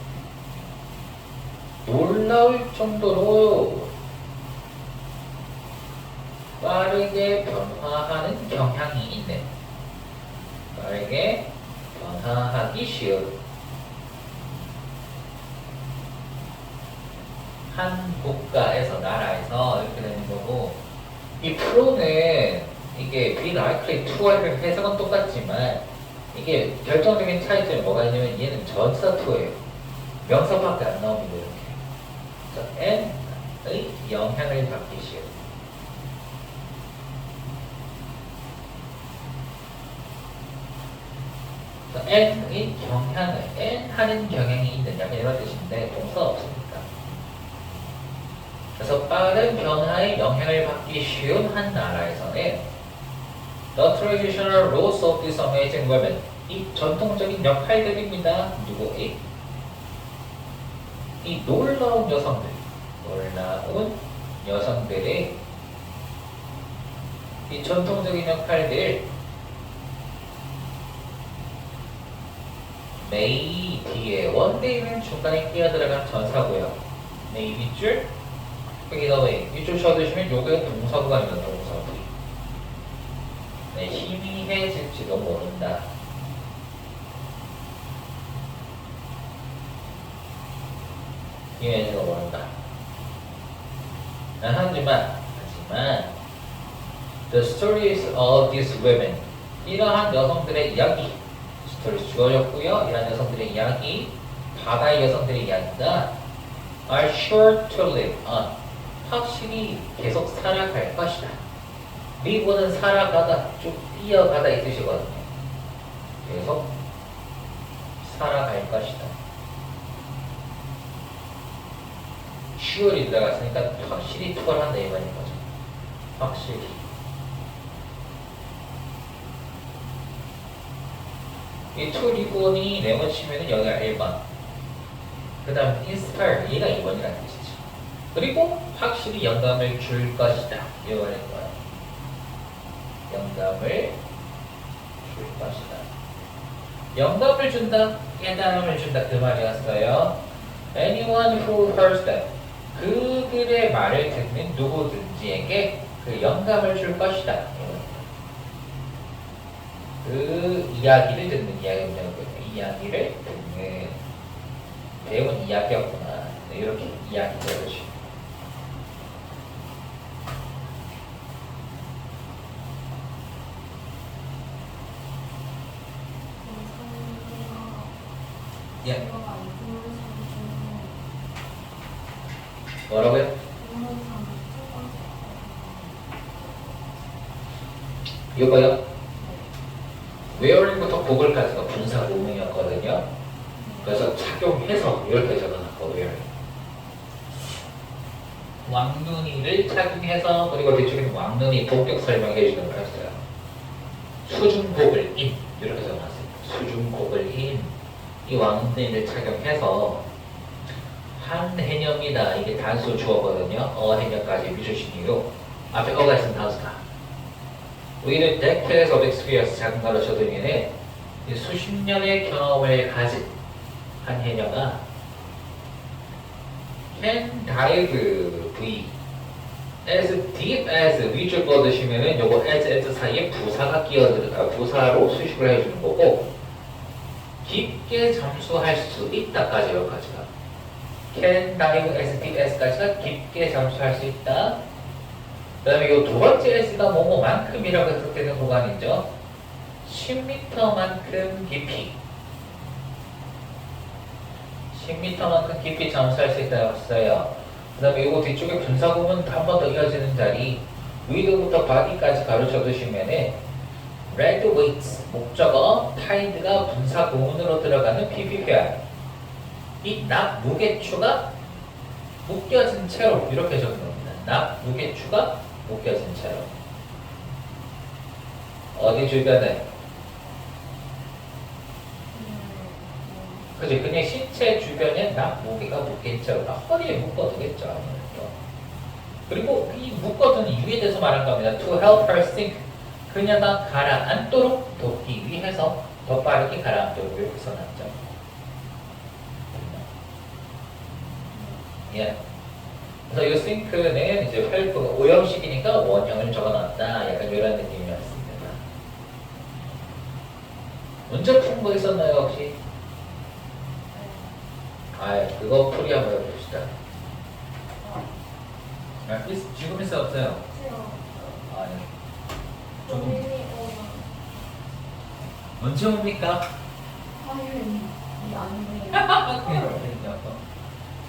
놀라울 정도로 빠르게 변화하는 경향이 있는 빠르게 변화하기 쉬운 한 국가에서 나라에서 이렇게 되는 거고 이 프로는 이게 be likely to의 해석은 똑같지만 이게 결정적인 차이점이 뭐가 있냐면 얘는 전사 to예요. 명사밖에 안 나옵니다. 이렇게. n의 영향을 받기 쉬운 n의 경향을 n 하는 경향이 있는 약간 이런 뜻인데 동사 없습니다. 그래서 빠른 변화에 영향을 받기 쉬운 한 나라에서는 The traditional roles of these amazing women 이 전통적인 역할들입니다. 누구의? 이 놀라운 여성들의 이 전통적인 역할들 may 뒤에 원데이는 중간에 끼어들어간 전사고요. may 밑줄 여기다 왜 밑줄 쳐두시면 요게 동사구간입니다. 동사구. 네, 희미해질지도 모른다. 희미해질지도 모른다. 하지만 the stories of these women 이러한 여성들의 이야기 스토리 주어졌고요. 이러한 여성들의 이야기 바다의 여성들의 이야기가 are sure to live on 확실히 계속 살아갈 것이다. live는 살아가다, 쭉 뛰어가다 이 뜻이거든요. 계속 살아갈 것이다. sure이 들어갔으니까 확실히 투덜한다 이 말인 거죠. 확실히. 이 to live이 네모 치면은 여기가 1번. 그 다음 inspire 얘가 2번이라는 뜻이죠. 그리고 확실히 영감을 줄 것이다. 이 말인 거예요. 영감을 줄 것이다. 영감을 준다, 깨달음을 준다 그 말이었어요. Anyone who hears them 그들의 말을 듣는 누구든지에게 그 영감을 줄 것이다. 그 이야기를 듣는 이야기를 듣는 내용은 이야기였구나. 이렇게 이야기를 해주시고 예. 뭐라고요? 이거요? wearing부터 고글까지가 분사 구문이었거든요. 그래서 착용해서 이렇게 적어놨고 wearing. 왕눈이를 착용해서 그리고 뒤쪽에는 왕눈이 본격 설명해 주는 거였어요. 수중복을 인 이렇게 적어놨어요. 수중복을 인. 이 왕눈이를 착용해서 한 해념이다. 이게 단수 주어거든요. 어 해념까지 미주신이로 앞에 어가 있으면 단수다. 우리는 decades of experience 작은 가르쳐드리는 수십 년의 경험을 가진 한 해녀가 can dive V as deep as 위줄 뻗으시면은 요거 as 사이에 부사가 끼어들어가 부사로 수식을 해주는 거고 깊게 잠수할 수 있다까지 여기까지가 can dive as deep as까지가 깊게 잠수할 수 있다. 그 다음에 이 두 번째 s가 뭐뭐만큼이라고 해석되는 구간이죠. 10m만큼 깊이 10m만큼 깊이 잠수할 수 있다고 했어요. 그 다음에 이거 뒤쪽에 분사구문 한 번 더 이어지는 자리 위로부터 바디까지 가르쳐 두시면은 red weights 목적어 tide가 분사구문으로 들어가는 PPPR 이 납 무게추가 묶여진 채로 이렇게 적는 겁니다. 납 무게추가 묶여진 채로 어디 주변에 그지 그냥 신체 주변에 납 무게가 묶인 채로 허리에 묶어두겠죠. 아무래도. 그리고 이 묶어둔 이유에 대해서 말한 겁니다. To help her sink 그녀가 가라앉도록 돕기 위해서 더 빠르게 가라앉도록 이렇게 써놨죠. 예. 그래서 이 싱크는 이제 헬프가 오형식이니까 원형을 적어놨다. 약간 이런 느낌이었습니다. 문제 푼 거 있었나요 혹시? 아, 그거 풀이 한번 해봅시다. 아, 지금 있어 없어요? 아, 예. 조금 언제 옵니까? 화요일이 아니네요.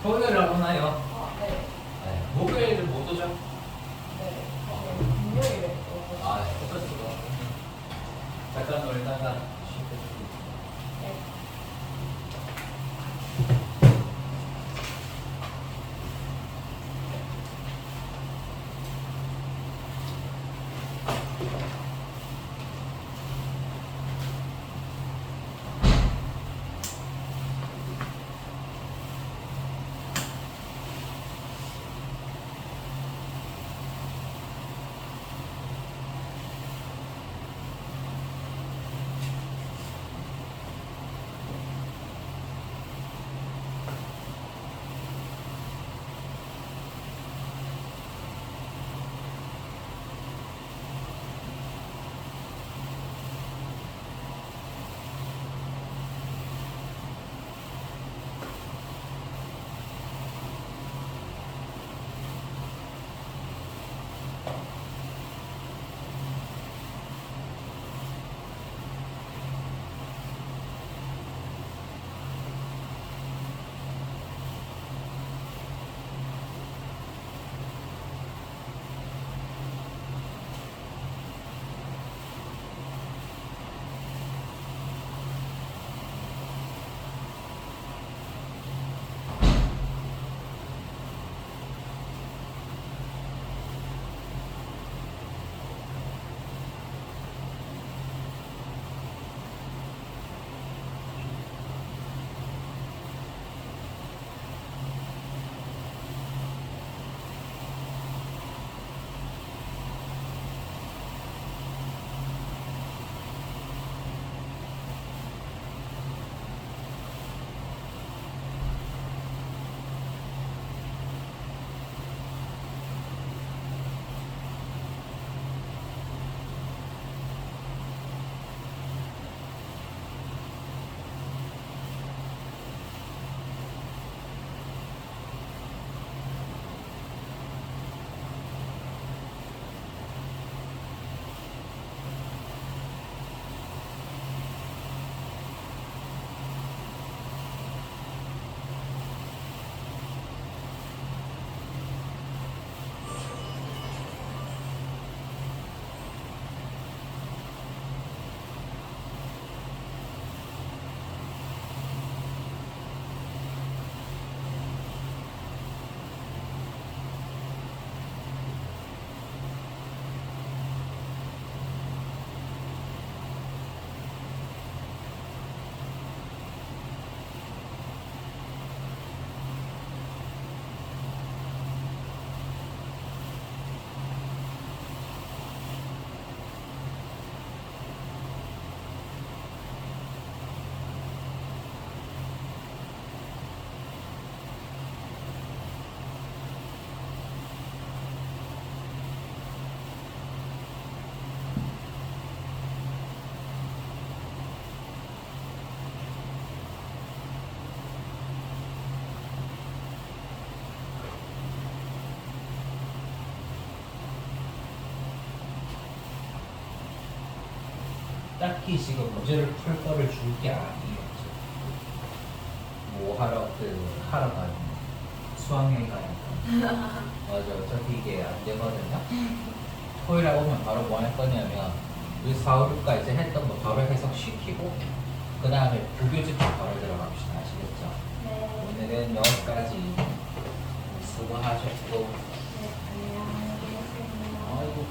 토요일 하나요? 네. 목요일은 못 오죠? 네. 금요일에 또. 아, 어쩔 수가. 잠깐 놀다가 쉬고. 네. 딱히 지금 문제를 풀 거를 줄 게 아니었죠. 뭐 하러 가요? 수학여행 가니까. 맞아, 어차피 이게 안 되거든요. 토요일에 오면 바로 뭐 할 거냐면 우리 4, 5, 6까 이제 했던 거 바로 해석시키고 그 다음에 부교집도 바로 들어갑시다. 아시겠죠? 네. 오늘은 여기까지 수고하셨고 네, 안녕히 계세요. 아이고